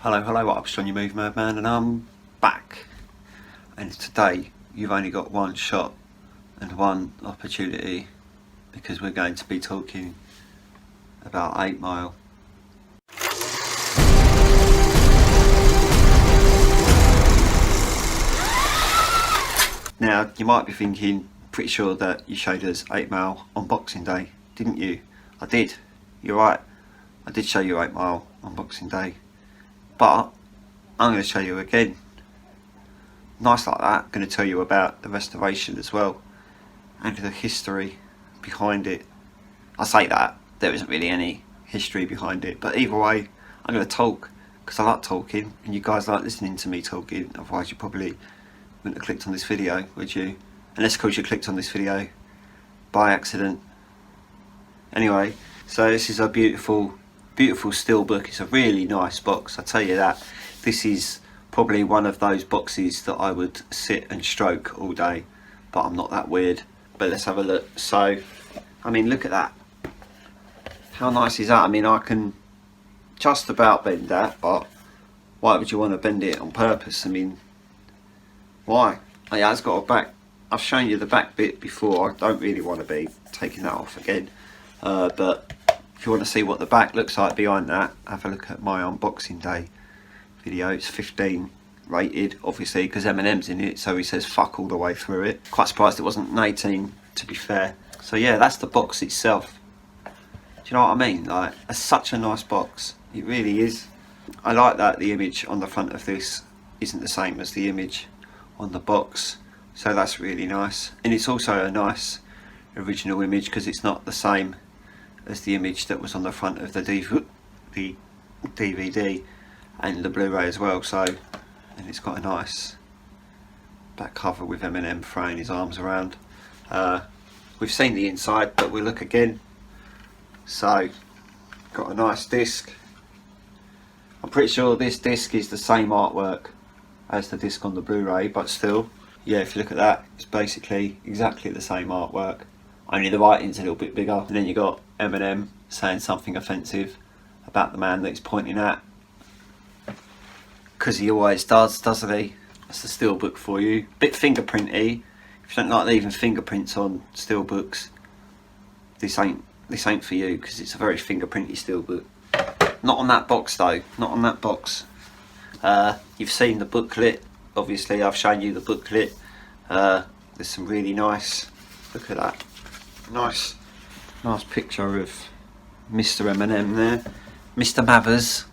Hello, what up, Sean, your Movement Man, and I'm back. And today, you've only got one shot and one opportunity, because we're going to be talking about 8 Mile. Now, you might be thinking, pretty sure that you showed us 8 Mile on Boxing Day, didn't you? I did, you're right, I did show you 8 Mile on Boxing Day. But I'm going to show you again. Nice like that. I'm going to tell you about the restoration as well and the history behind it. I say that, there isn't really any history behind it, but either way, I'm going to talk because I like talking and you guys like listening to me talking. Otherwise you probably wouldn't have clicked on this video, would you? Unless of course you clicked on this video by accident. Anyway, so this is a beautiful steelbook. It's a really nice box, I tell you that. This is probably one of those boxes that I would sit and stroke all day, but I'm not that weird. But let's have a look. So, I mean, look at that. How nice is that? I mean, I can just about bend that, but why would you want to bend it on purpose? I mean, why? Oh yeah, it's got a back. I've shown you the back bit before. I don't really want to be taking that off again, but if you want to see what the back looks like behind that, have a look at my unboxing day video. It's 15 rated, obviously, because Eminem's in it, so he says fuck all the way through it. Quite surprised it wasn't an 18, to be fair. So yeah, that's the box itself. Do you know what I mean? Like, it's such a nice box. It really is. I like that the image on the front of this isn't the same as the image on the box, so that's really nice. And it's also a nice original image because it's not the same as the image that was on the front of the DVD and the Blu-ray as well. So, and it's got a nice back cover with Eminem throwing his arms around. We've seen the inside, but we'll look again. So, got a nice disc. I'm pretty sure this disc is the same artwork as the disc on the Blu-ray, but still, yeah, if you look at that, it's basically exactly the same artwork, only the writing's a little bit bigger. And then you got Eminem saying something offensive about the man that he's pointing at, because he always does, doesn't he? That's the steelbook for you. Bit fingerprinty. If you don't like leaving fingerprints on steelbooks, this ain't for you, because it's a very fingerprinty steelbook. Not on that box though, not on that box. You've seen the booklet, obviously I've shown you the booklet. There's some really nice, look at that, nice picture of Mr. Eminem there. Mr. Mathers,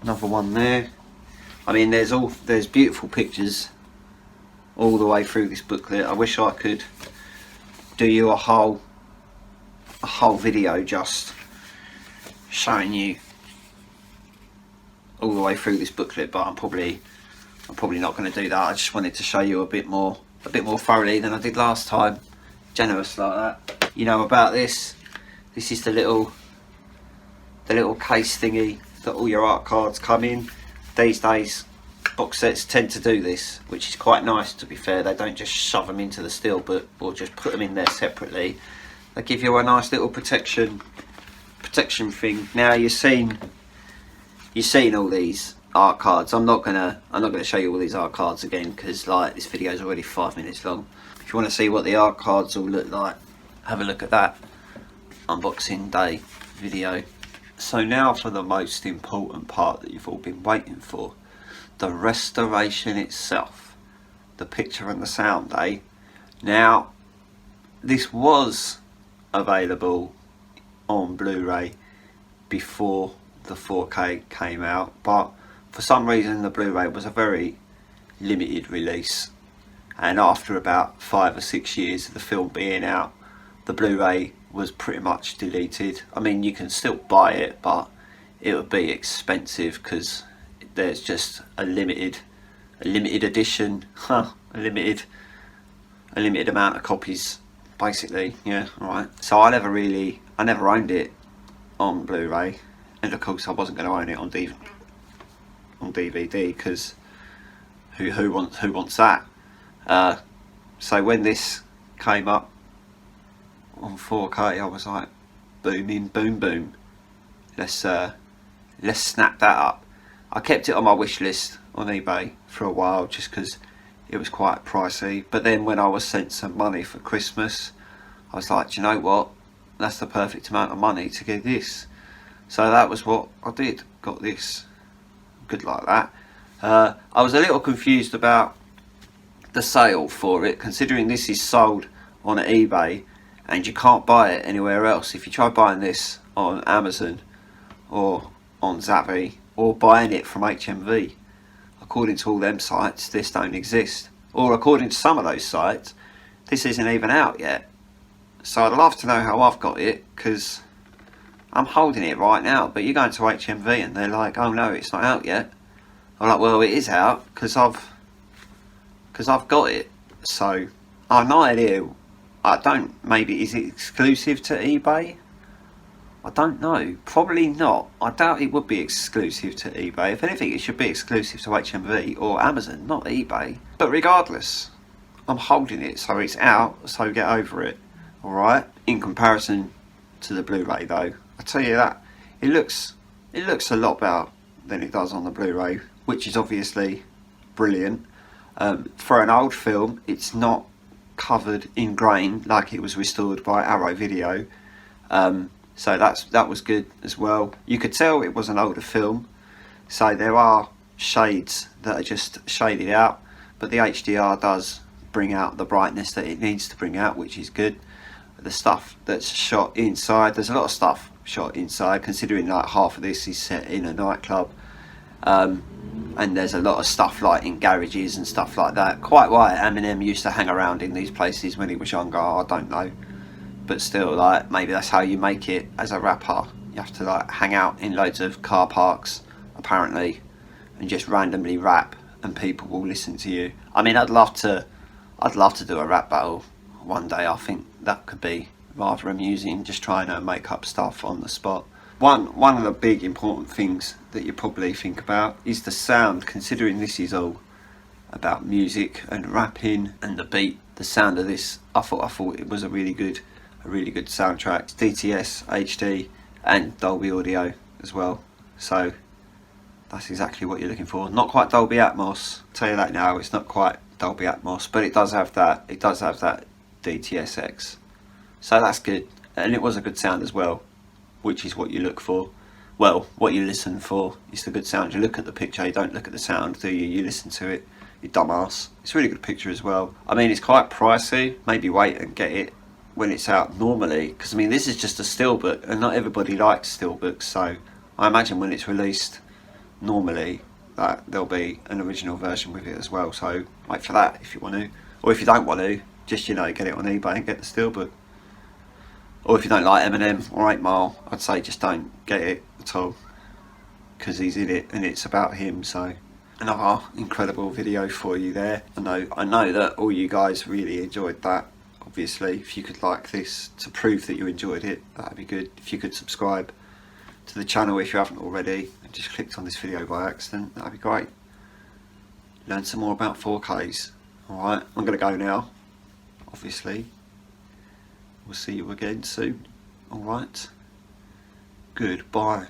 another one there. I mean, there's beautiful pictures all the way through this booklet. I wish I could do you a whole video just showing you all the way through this booklet, but I'm probably not going to do that. I just wanted to show you a bit more thoroughly than I did last time. Generous like that. You know about this. This is the little case thingy that all your art cards come in. These days, box sets tend to do this, which is quite nice, to be fair. They don't just shove them into the steelbook or just put them in there separately. They give you a nice little protection thing. Now you've seen all these art cards. I'm not gonna show you all these art cards again, because like this video is already 5 minutes long. If you want to see what the art cards all look like, have a look at that unboxing day video. So now for the most important part that you've all been waiting for, the restoration itself, the picture and the sound, eh? Now, this was available on Blu-ray before the 4K came out, but for some reason the Blu-ray was a very limited release, and after about 5 or 6 years of the film being out, the Blu-ray was pretty much deleted. I mean, you can still buy it, but it would be expensive because there's just a limited edition, a limited amount of copies, basically. Yeah, right. So I never owned it on Blu-ray, and of course I wasn't going to own it on DVD because who wants that? So when this came up on 4K, I was like, booming, boom, boom. let's snap that up. I kept it on my wish list on eBay for a while just because it was quite pricey, but then when I was sent some money for Christmas, I was like, do you know what, that's the perfect amount of money to get this. So that was what I did, got this. Good like that. I was a little confused about the sale for it, considering this is sold on eBay and you can't buy it anywhere else. If you try buying this on Amazon or on Zavvi or buying it from HMV, according to all them sites, this don't exist. Or according to some of those sites, this isn't even out yet. So I'd love to know how I've got it, because I'm holding it right now, but you go into HMV and they're like, oh no, it's not out yet. I'm like, well, it is out because I've got it. So I have no idea. I don't, maybe, is it exclusive to eBay? I don't know, probably not. I doubt it would be exclusive to eBay. If anything, it should be exclusive to HMV or Amazon, not eBay. But regardless, I'm holding it, so it's out, so get over it. Alright? In comparison to the Blu-ray though, I tell you that, it looks a lot better than it does on the Blu-ray, which is obviously brilliant. For an old film, it's not covered in grain like it was restored by Arrow Video. So that was good as well. You could tell it was an older film, so there are shades that are just shaded out, but the HDR does bring out the brightness that it needs to bring out, which is good. The stuff that's shot inside, there's a lot of stuff shot inside, considering like half of this is set in a nightclub, and there's a lot of stuff like in garages and stuff like that. Quite why Eminem used to hang around in these places when he was younger, I don't know, but still, like, maybe that's how you make it as a rapper. You have to like hang out in loads of car parks apparently and just randomly rap, and people will listen to you. I mean, I'd love to do a rap battle one day. I think that could be rather amusing, just trying to make up stuff on the spot. One of the big important things that you probably think about is the sound, considering this is all about music and rapping and the beat. The sound of this, I thought it was a really good soundtrack. It's DTS, HD and Dolby Audio as well, so that's exactly what you're looking for. Not quite Dolby Atmos, I'll tell you that now, it's not quite Dolby Atmos, but it does have that DTSX, so that's good. And it was a good sound as well, which is what you look for. Well, what you listen for is the good sound. You look at the picture, you don't look at the sound, do you? You listen to it, you dumbass. It's a really good picture as well. I mean, it's quite pricey. Maybe wait and get it when it's out normally, because I mean, this is just a steelbook and not everybody likes steelbooks, so I imagine when it's released normally that there'll be an original version with it as well, so wait for that if you want to. Or if you don't want to, just, you know, get it on eBay and get the steelbook. Or if you don't like Eminem or 8 Mile, I'd say just don't get it at all, because he's in it and it's about him. So another incredible video for you there. I know that all you guys really enjoyed that. Obviously, if you could like this to prove that you enjoyed it, that'd be good. If you could subscribe to the channel if you haven't already and just clicked on this video by accident, that'd be great. Learn some more about 4Ks. Alright, I'm going to go now, obviously. We'll see you again soon. Alright, goodbye.